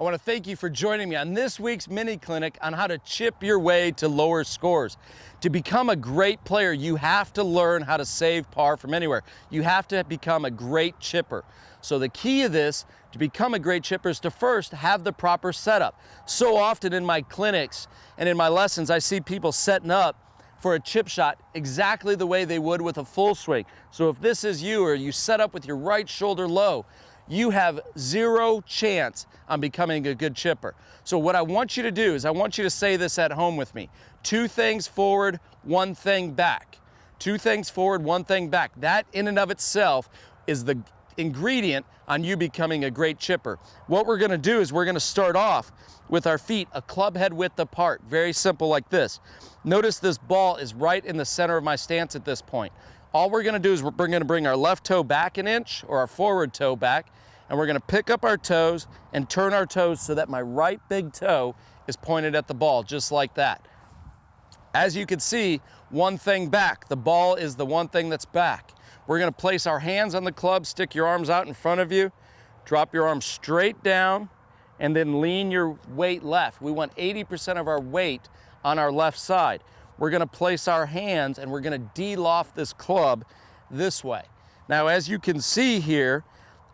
I want to thank you for joining me on this week's mini clinic on how to chip your way to lower scores. To become a great player, you have to learn how to save par from anywhere. You have to become a great chipper. So the key of this, to become a great chipper, is to first have the proper setup. So often in my clinics and in my lessons, I see people setting up for a chip shot exactly the way they would with a full swing. So if this is you, or you set up with your right shoulder low, you have zero chance on becoming a good chipper. So what I want you to do is I want you to say this at home with me. 2 things forward, 1 thing back. 2 things forward, 1 thing back. That in and of itself is the ingredient on you becoming a great chipper. What we're gonna do is we're gonna start off with our feet a club head width apart. Very simple, like this. Notice this ball is right in the center of my stance at this point. All we're gonna do is we're gonna bring our left toe back an inch, or our forward toe back, and we're gonna pick up our toes and turn our toes so that my right big toe is pointed at the ball, just like that. As you can see, 1 thing back. The ball is the 1 thing that's back. We're gonna place our hands on the club, stick your arms out in front of you, drop your arms straight down, and then lean your weight left. We want 80% of our weight on our left side. We're gonna place our hands and we're gonna de-loft this club this way. Now, as you can see here,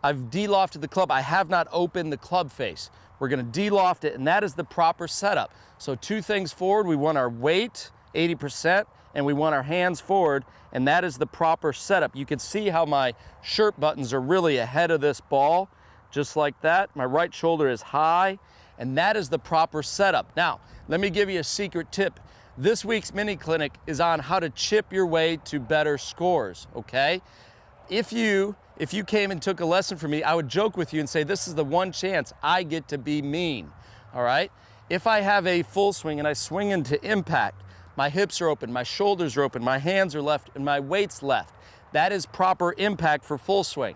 I've de-lofted the club. I have not opened the club face. We're gonna de-loft it, and that is the proper setup. So 2 things forward, we want our weight, 80%, and we want our hands forward, and that is the proper setup. You can see how my shirt buttons are really ahead of this ball, just like that. My right shoulder is high, and that is the proper setup. Now, let me give you a secret tip. This week's mini clinic is on how to chip your way to better scores, okay? If you came and took a lesson from me, I would joke with you and say, this is the 1 chance I get to be mean, all right? If I have a full swing and I swing into impact, my hips are open, my shoulders are open, my hands are left, and my weight's left. That is proper impact for full swing.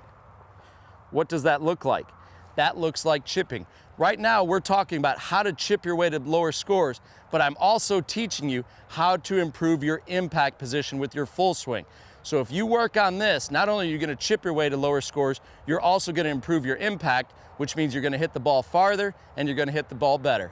What does that look like? That looks like chipping. Right now, we're talking about how to chip your way to lower scores, but I'm also teaching you how to improve your impact position with your full swing. So if you work on this, not only are you gonna chip your way to lower scores, you're also gonna improve your impact, which means you're gonna hit the ball farther and you're gonna hit the ball better.